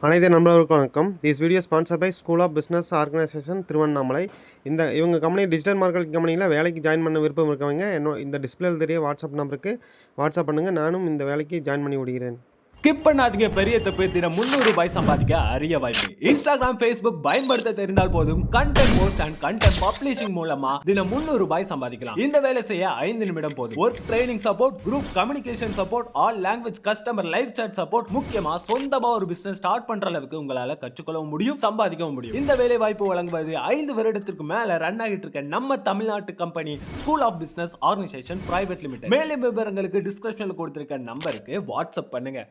அனைத்து நண்பர்களுக்கும் வணக்கம். This video sponsor by school of business organisation Tiruvannamalai. இவங்க கம்பெனி டிஜிட்டல் மார்க்கெட்டிங் கம்பெனியில் வேலைக்கு ஜாயின் பண்ண விருப்பம் இருக்கவங்க இந்த டிஸ்பிளேல தெரிய வாட்ஸ்அப் நம்பருக்கு வாட்ஸ்அப் பண்ணுங்கள். நானும் இந்த வேலைக்கு ஜாயின் பண்ணி விடுகிறேன். ஸ்கிப் பண்ணாதீங்க. பெரிய தப்பு. தினம் 300 ரூபாய் சம்பாதிக்க அரிய வாய்ப்பு. இன்ஸ்டாகிராம், ஃபேஸ்புக் பயன்படுத்த தெரிந்தால் போதும் content post and content publishing மூலமா தினம் 300 ரூபாய் சம்பாதிக்கலாம். இந்த வேலை செய்ய 5 நிமிடம் போதும். Work training support, group communication support, all language customer live chat support, முக்கியமா சொந்தமா ஒரு பிசினஸ் ஸ்டார்ட் பண்ற அளவுக்கு உங்களால கற்றுக்கொள்ளவும் முடியும், சம்பாதிக்கவும் முடியும். இந்த வேலை வாய்ப்பு வழங்குவது 5 வருடத்திற்கு மேல ரன் ஆகிட்டு இருக்க நம்ம தமிழ்நாட்டு company school of business organisation private limited. மேலும் விவரங்களுக்கு டிஸ்கிரிப்ஷன்ல கொடுத்திருக்க நம்பருக்கு வாட்ஸ்அப் பண்ணுங்க.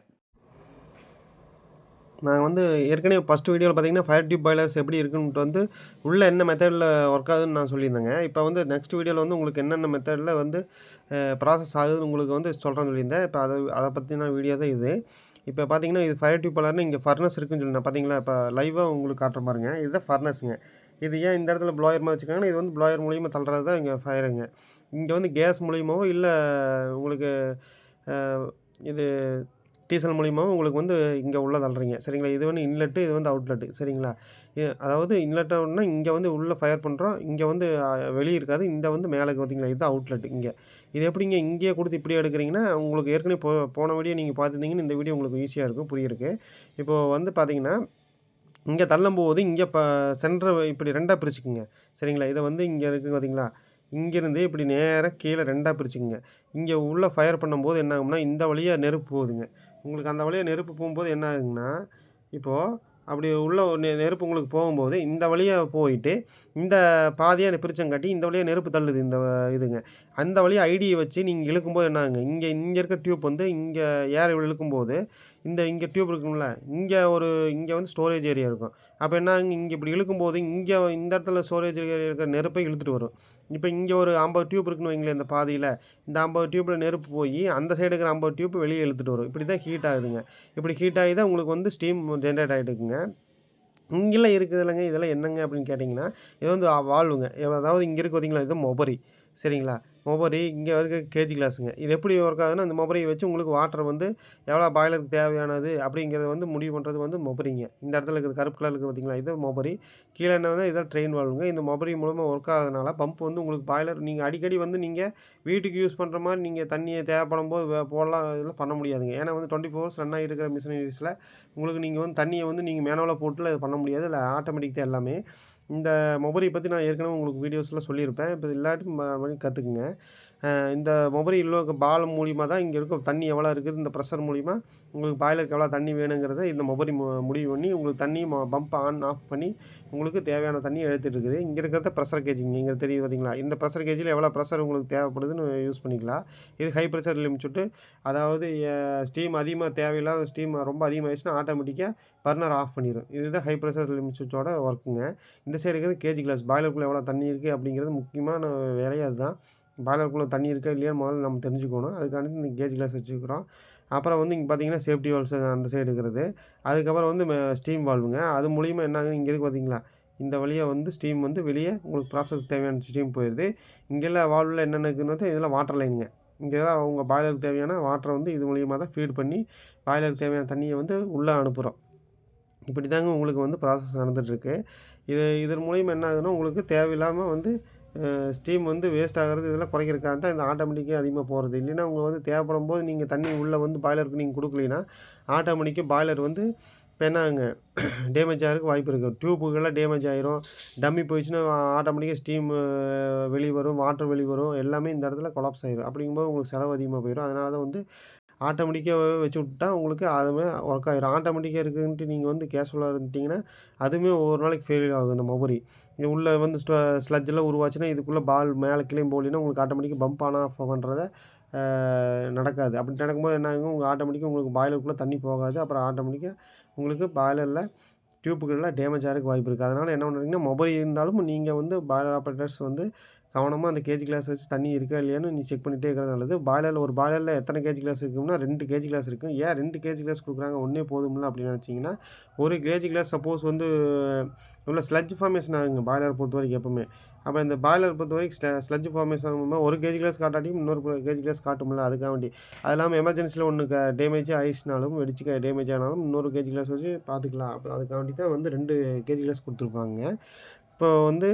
நான் ஏற்கனவே ஃபஸ்ட் வீடியோவில் பார்த்தீங்கன்னா ஃபயர் டியூப் பாய்லர்ஸ் எப்படி இருக்குன்ட்டு உள்ளே என்ன மெத்தடில் ஒர்க் ஆகுதுன்னு நான் சொல்லியிருந்தேங்க. இப்போ நெக்ஸ்ட் வீடியோவில் உங்களுக்கு என்னென்ன மெத்தடில் ப்ராசஸ் ஆகுதுன்னு உங்களுக்கு சொல்கிறேன்னு சொல்லியிருந்தேன். இப்போ அதை பற்றின வீடியோ தான் இது. இப்போ பார்த்தீங்கன்னா இது ஃபயர் டியூப் பாய்லர்னு இங்கே ஃபர்னஸ் இருக்குன்னு சொல்லி நான் பார்த்தீங்களா, இப்போ லைவாக உங்களுக்கு காட்டுற பாருங்க. இதுதான் ஃபர்னஸுங்க. இது ஏன் இந்த இடத்துல ப்ளோயர் மாதிரி வச்சுக்காங்கன்னா, இது ப்ளோயர் மூலியமாக தள்ளுறது தான் இங்கே ஃபயருங்க. இங்கே கேஸ் மூலியமாவோ இல்லை உங்களுக்கு இது டீசல் மூலியமாகவும் உங்களுக்கு இங்கே உள்ள தள்ளுறீங்க, சரிங்களா. இது இன்லெட்டு, இது அவுட்லெட்டு, சரிங்களா. அதாவது இன்லெட்டுன்னா இங்கே உள்ளே ஃபயர் பண்ணுறோம், இங்கே வெளியே இருக்காது, இந்த மேலே பார்த்தீங்களா, இது அவுட்லெட். இங்கே இது எப்படிங்க இங்கேயே கொடுத்து இப்படி எடுக்கிறீங்கன்னா, உங்களுக்கு ஏற்கனவே போன வீடியோ நீங்கள் பார்த்துருந்தீங்கன்னு இந்த வீடியோ உங்களுக்கு ஈஸியாக இருக்கும் புரியிருக்கு. இப்போது பார்த்தீங்கன்னா இங்கே தள்ளும்போது இங்கே சென்டரை இப்படி 2ஆக பிரிச்சுக்குங்க, சரிங்களா. இதை இங்கே இருக்குது பார்த்தீங்களா, இங்கேருந்து இப்படி நேராக கீழே 2ஆக பிரிச்சுக்குங்க. இங்கே உள்ளே ஃபயர் பண்ணும்போது என்ன ஆகும்னா, இந்த வழியாக நெருப்பு போகுதுங்க. உங்களுக்கு அந்த வழியாக நெருப்பு போகும்போது என்ன ஆகுங்கன்னா, இப்போது அப்படி உள்ள நெருப்பு உங்களுக்கு போகும்போது இந்த வழியாக போயிட்டு இந்த பாதியாக பிரிச்சங்காட்டி இந்த வழியாக நெருப்பு தள்ளுது இந்த இதுங்க. அந்த வழியாக ஐடியை வச்சு நீங்கள் இழுக்கும்போது என்ன ஆகுங்க, இங்கே இருக்க டியூப் இங்கே ஏர் இழுக்கும்போது இங்கே டியூப் இருக்குங்களா, இங்கே ஸ்டோரேஜ் ஏரியா இருக்கும். அப்போ என்ன ஆகுங்க, இங்கே இப்படி இழுக்கும்போது இங்கே இந்த இடத்துல ஸ்டோரேஜ் ஏரியா இருக்கிற நெருப்பை இழுத்துட்டு வரும். இப்போ இங்கே ஒரு 50 டியூப் இருக்குன்னு வைங்களேன், இந்த பாதியில் இந்த 50 டியூப்பில் நெருப்பு போய் அந்த சைடு இருக்கிற 50 டியூப் வெளியே இழுத்துட்டு வரும். இப்படி தான் ஹீட் ஆகுதுங்க. இப்படி ஹீட் ஆகி தான் உங்களுக்கு ஸ்டீம் ஜென்ரேட் ஆகிட்டுருக்குங்க. இங்கெல்லாம் இருக்குது இல்லைங்க, இதெல்லாம் என்னங்க அப்படின்னு கேட்டிங்கன்னா, இது வால்வுங்க. அதாவது இங்கே இருக்குது பார்த்தீங்களா, இது மொபரி, சரிங்களா. மொபரி இங்கே இருக்க கேஜி கிளாஸுங்க. இது எப்படி ஒர்க் ஆகுதுன்னா, இந்த மொபரியை வச்சு உங்களுக்கு வாட்டர் எவ்வளோ பாய்லருக்கு தேவையானது அப்படிங்கிறத முடிவு பண்ணுறது மொபரிங்க. இந்த இடத்துல இருக்குது கருப்பு கலர் இருக்குது பார்த்தீங்களா, இது மொபரி. கீழே என்ன இதான் ட்ரெயின் வால்வுங்க. இந்த மொபரி மூலமாக ஒர்க் ஆகிறதுனால பம்ப் உங்களுக்கு பாய்லர் நீங்கள் அடிக்கடி நீங்கள் வீட்டுக்கு யூஸ் பண்ணுற மாதிரி நீங்கள் தண்ணியை தேவைப்படும் போது போடலாம், இதெல்லாம் பண்ண முடியாதுங்க. ஏன்னா 24 ஹவர்ஸ் ரன் ஆகிட்டு இருக்கிற மிஷினரிஸில் உங்களுக்கு நீங்கள் தண்ணியை நீங்கள் மேனுவலாக போட்டுல இது பண்ண முடியாது. இல்லை ஆட்டோமேட்டிக் தான் எல்லாமே. இந்த மொபரி பற்றி நான் ஏற்கனவே உங்களுக்கு வீடியோஸில் சொல்லியிருப்பேன். இப்போ எல்லாத்தையும் கற்றுக்குங்க. இந்த மொபரி உள்ள பால் மூலிமா தான் இங்கே இருக்க தண்ணி எவ்வளோ இருக்குது, இந்த ப்ரெஷர் மூலிமா உங்களுக்கு பாய்லருக்கு எவ்வளோ தண்ணி வேணுங்கிறத இந்த மொபரி முடிவு பண்ணி உங்களுக்கு தண்ணி பம்ப் ஆன் ஆஃப் பண்ணி உங்களுக்கு தேவையான தண்ணியை எடுத்துகிட்டு இருக்குது. இங்கே இருக்கிறத ப்ரெஷர் கேஜிங்க. இங்கே தெரியுது பார்த்தீங்களா, இந்த ப்ரெஷர் கேஜில் எவ்வளோ ப்ரெஷர் உங்களுக்கு தேவைப்படுதுன்னு யூஸ் பண்ணிக்கலாம். இது ஹை ப்ரெஷர் லிமிட். அதாவது ஸ்டீம் அதிகமாக தேவையில்லாத ஸ்டீம் ரொம்ப அதிகமாகிடுச்சுன்னா ஆட்டோமேட்டிக்காக பர்னர் ஆஃப் பண்ணிடும். இதுதான் ஹை ப்ரெஷர் லிமிட் சுவிட்சோட ஒர்க்குங்க. இந்த சைடு இருக்கிறது கேஜி கிளாஸ். பாய்லருக்குள்ளே எவ்வளோ தண்ணி இருக்குது அப்படிங்கிறது முக்கியமான வேலையே அதுதான். பாய்லருக்குள்ளே தண்ணி இருக்கா இல்லையான்னு முதல்ல நம்ம தெரிஞ்சுக்கணும். அதுக்காண்டி இந்த கேஜ் கிளாஸ் வச்சுக்கிறோம். அப்புறம் இங்கே பார்த்தீங்கன்னா சேஃப்டி வால்வ்ஸ் அந்த சைடு இருக்கிறது. அதுக்கப்புறம் ஸ்டீம் வால்வுங்க. அது மூலிமா என்ன ஆகுது, இங்கே இருக்குது பார்த்தீங்களா, இந்த வழியாக ஸ்டீம் வெளியே உங்களுக்கு ப்ராசஸ் தேவையான ஸ்டீம் போயிடுது. இங்கெல்லாம் வால்வில் என்னென்ன இருக்குன்னு இதெல்லாம் வாட்டர் லைனுங்க. இங்கே தான் அவங்க பாய்லருக்கு தேவையான வாட்டரை இது மூலியமாக தான் ஃபீட் பண்ணி பாய்லருக்கு தேவையான தண்ணியை உள்ளே அனுப்புகிறோம். இப்படி தாங்க உங்களுக்கு ப்ராசஸ் நடந்துகிட்ருக்கு. இதன் மூலிமா என்ன ஆகுதுன்னா, உங்களுக்கு தேவையில்லாமல் ஸ்டீம் வேஸ்ட் ஆகிறது இதெல்லாம் குறைக்கிறதுக்காக தான் இந்த ஆட்டோமேட்டிக்காக அதிகமாக போகிறது. இல்லைன்னா உங்களுக்கு தேவைப்படும் போது நீங்கள் தண்ணி உள்ளே பாய்லருக்கு நீங்கள் கொடுக்கலின்னா ஆட்டோமேட்டிக்காக பாய்லர் இப்போ என்ன ஆகுங்க, டேமேஜ் ஆகிறதுக்கு வாய்ப்பு இருக்குது. டியூப்புகள்லாம் டேமேஜ் ஆகிரும். டம்மி போயிடுச்சுன்னா ஆட்டோமேட்டிக்காக ஸ்டீம் வெளியே வரும், வாட்டர் வெளியே வரும், எல்லாமே இந்த இடத்துல கொலாப்ஸ் ஆகிடும். அப்படிங்கும்போது உங்களுக்கு செலவு அதிகமாக போயிடும். அதனால தான் ஆட்டோமேட்டிக்காக வச்சு விட்டா உங்களுக்கு அதுவுமே ஒர்க் ஆகிரும். ஆட்டோமேட்டிக்காக இருக்குதுன்ட்டு நீங்கள் கேஷுவலாக இருந்துட்டிங்கன்னா அதுவுமே ஒவ்வொரு நாளைக்கு ஃபெயிலியர் ஆகும். இந்த மொபரி உள்ளே ஸ்லட்ஜெல்லாம் உருவாச்சுன்னா இதுக்குள்ளே பால் மேலே கிளையும் போகலின்னா உங்களுக்கு ஆட்டோமேட்டிக்காக பம்ப் ஆன் ஆஃப் பண்ணுறத நடக்காது. அப்படி நடக்கும்போது என்ன ஆகும், உங்கள் ஆட்டோமேட்டிக்காக உங்களுக்கு பாய்லருக்குள்ளே தண்ணி போகாது. அப்புறம் ஆட்டோமேட்டிக்காக உங்களுக்கு பாய்லரில் டியூப்புகள்லாம் டேமேஜ் ஆகிறதுக்கு வாய்ப்பு இருக்குது. அதனால் என்ன பண்ணுறீங்கன்னா, மொபைல் இருந்தாலும் நீங்கள் பாய்லர் ஆப்ரேட்டர்ஸ் கவனமாக அந்த கேஜி கிளாஸ் வச்சு தண்ணி இருக்கா இல்லையான்னு நீ செக் பண்ணிகிட்டே இருக்கிறது நல்லது. ஒரு பாய்லரில் எத்தனை கேஜி கிளாஸ் இருக்குன்னா 2 கேஜி கிளாஸ் இருக்கும். ஏன் 2 கேஜி கிளாஸ் கொடுக்குறாங்க, ஒன்றே போதும்ல அப்படின்னு நினச்சிங்கன்னா, ஒரு கேஜி கிளாஸ் சப்போஸ் உள்ள ஸ்லட்ஜ் ஃபார்மேஷன் ஆகுங்க பாய்லரை பொறுத்த வரைக்கும் எப்போவுமே. அப்போ இந்த பாய்லர் பொறுத்தவரைக்கும் ஸ்லட்ஜ் ஃபார்மேஷன் ஒரு கேஜி கிளாஸ் காட்டாட்டியும் இன்னொரு கேஜி கிளாஸ் காட்டும்ல, அதுக்காக வேண்டி. அது இல்லாமல் எமர்ஜென்சியில் ஒன்று டேமேஜ் ஆயிடுச்சுனாலும் வெடிச்சு டேமேஜ் ஆனாலும் இன்னொரு கேஜி கிளாஸ் வச்சு பார்த்துக்கலாம். அப்போ அதுக்காக வேண்டி தான் வந்து 2 கேஜி கிளாஸ் கொடுத்துருப்பாங்க. இப்போ வந்து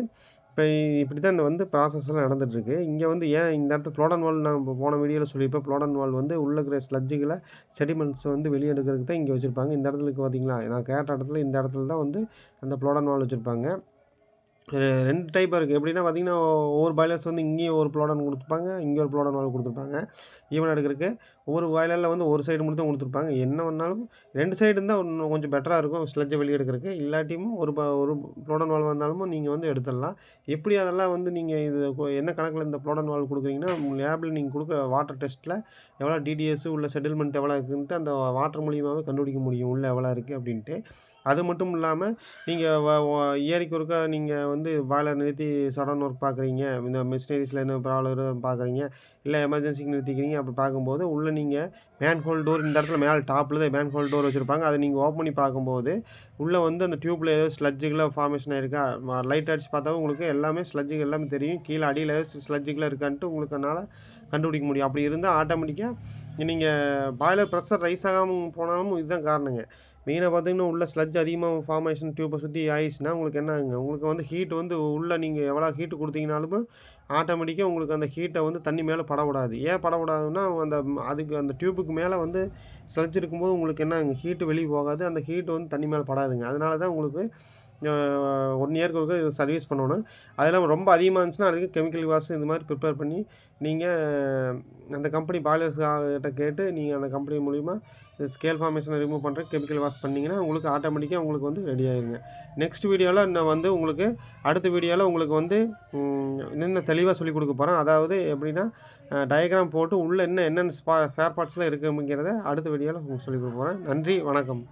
இப்படி தான் இந்த வந்து ப்ராசஸ்லாம் நடந்துகிட்ருக்கு. இங்கே வந்து ஏன் இந்த இடத்துல ஃப்ளோட் அண்ட் வால் நான் இப்போ போன வீடியோவில் சொல்லியிருப்பேன். ஃப்ளோட் அண்ட் வால் வந்து உள்ளே இருக்கிற ஸ்லட்ஜுகளை செடிமெண்ட்ஸை வந்து வெளியே எடுக்கிறதுக்கு தான் இங்கே வச்சுருப்பாங்க. இந்த இடத்துல பார்த்தீங்களா, நான் கேட்ட இடத்துல இந்த இடத்துல தான் வந்து அந்த ஃப்ளோட் அண்ட் வால் வச்சுருப்பாங்க. 2 டைப்பாக இருக்குது. எப்படின்னா பார்த்தீங்கன்னா, ஒவ்வொரு பாய்லர்ஸ் வந்து இங்கேயும் ஒரு ப்ளோடன் கொடுத்துருப்பாங்க, இங்கே ஒரு ப்ளோடன் வால் கொடுத்துருப்பாங்க. ஈவன் எடுக்கிறதுக்கு ஒவ்வொரு பாய்லரில் வந்து ஒரு சைடு மட்டும் தான் கொடுத்துருப்பாங்க. என்ன பண்ணாலும் 2 சைடு இருந்தால் இன்னும் கொஞ்சம் பெட்டராக இருக்கும் ஸ்லெட்ஜை வெளியே எடுக்கிறதுக்கு. இல்லாட்டியும் ஒரு ப்ளோடன் வால் வந்தாலும் நீங்கள் வந்து எடுத்துடலாம். எப்படி அதெல்லாம் வந்து நீங்கள் இது என்ன கணக்கில் இந்த ப்ளோடன் வால் கொடுக்குறீங்கன்னா, லேபில் நீங்கள் கொடுக்குற வாட்டர் டெஸ்ட்டில் எவ்வளோ டிடிஎஸ் உள்ள செட்டில்மெண்ட் எவ்வளோ இருக்குன்ட்டு அந்த வாட்டர் மூலியமாகவே கண்டுபிடிக்க முடியும் உள்ளே எவ்வளோ இருக்குது அப்படின்ட்டு. அது மட்டும் இல்லாமல் நீங்கள் இயருக்கு ஒருக்கா நீங்கள் வந்து பாய்லர் நிறுத்தி சடன் ஒர்க் பார்க்குறீங்க, இந்த மிஷினரிஸில் என்ன ப்ராப்ளம் பார்க்குறீங்க, இல்லை எமர்ஜென்சிக்கு நிறுத்திக்கிறீங்க. அப்படி பார்க்கும்போது உள்ளே நீங்கள் மேன்ஹோல் டோர் இந்த இடத்துல மேலே டாப்பில் தான் மேன்ஹோல் டோர் வச்சுருப்பாங்க. அதை நீங்கள் ஓப்பன் பண்ணி பார்க்கும்போது உள்ளே வந்து அந்த டியூப்பில் ஏதோ ஸ்லட்ஜுகளை ஃபார்மேஷன் ஆயிருக்கா, லைட் அடிச்சு பார்த்தாலும் உங்களுக்கு எல்லாமே ஸ்லட்ஜுகள் எல்லாமே தெரியும். கீழே அடியில் ஏதோ ஸ்லட்ஜுகளை இருக்கான்ட்டு உங்களுக்கு அதனால் கண்டுபிடிக்க முடியும். அப்படி இருந்தால் ஆட்டோமேட்டிக்காக நீங்கள் பாய்லர் ப்ரெஷர் ரைஸ் ஆகாமல் போனாலும் இதுதான் காரணங்க. மெயினாக பார்த்தீங்கன்னா உள்ள ஸ்லட்ஜ் அதிகமாக ஃபார்மேஷன் டியூப்பை சுற்றி ஆயிடுச்சுன்னா உங்களுக்கு என்ன ஆகுங்க, உங்களுக்கு வந்து ஹீட் வந்து உள்ளே நீங்கள் எவ்வளோ ஹீட்டு கொடுத்தீங்கனாலும் ஆட்டோமேட்டிக்காக உங்களுக்கு அந்த ஹீட்டை வந்து தண்ணி மேலே படக்கூடாது. ஏன் படக்கூடாதுன்னா அதுக்கு அந்த டியூப்புக்கு மேலே வந்து ஸ்லட்ஜ் இருக்கும்போது உங்களுக்கு என்ன ஹீட்டு வெளியே போகாது, அந்த ஹீட்டு வந்து தண்ணி மேலே படாதுங்க. அதனால தான் உங்களுக்கு 1 இயருக்கு ஒருக்கா இது சர்வீஸ் பண்ணணும். அது இல்லாமல் ரொம்ப அதிகமாக இருந்துச்சுன்னா அதுக்கு கெமிக்கல் வாஷ் இந்த மாதிரி ப்ரிப்பேர் பண்ணி நீங்கள் அந்த கம்பெனி பாய்லர்ஸ் கிட்ட கேட்டு நீங்கள் அந்த கம்பெனி மூலிமா ஸ்கேல் ஃபார்மேஷனை ரிமூவ் பண்ணுற கெமிக்கல் வாஷ் பண்ணிங்கன்னா உங்களுக்கு ஆட்டோமேட்டிக்காக உங்களுக்கு வந்து ரெடி ஆயிருங்க. நெக்ஸ்ட் வீடியோவில் நான் வந்து உங்களுக்கு அடுத்த வீடியோவில் உங்களுக்கு வந்து இன்னும் தெளிவாக சொல்லிக் கொடுக்க போகிறேன். அதாவது எப்படின்னா டயக்ராம் போட்டு உள்ளே என்னென்ன ஸ்பேர் பார்ட்ஸ்லாம் இருக்குங்கிறத அடுத்த வீடியோவில் உங்களுக்கு சொல்லிக் கொடுக்க போகிறேன். நன்றி, வணக்கம்.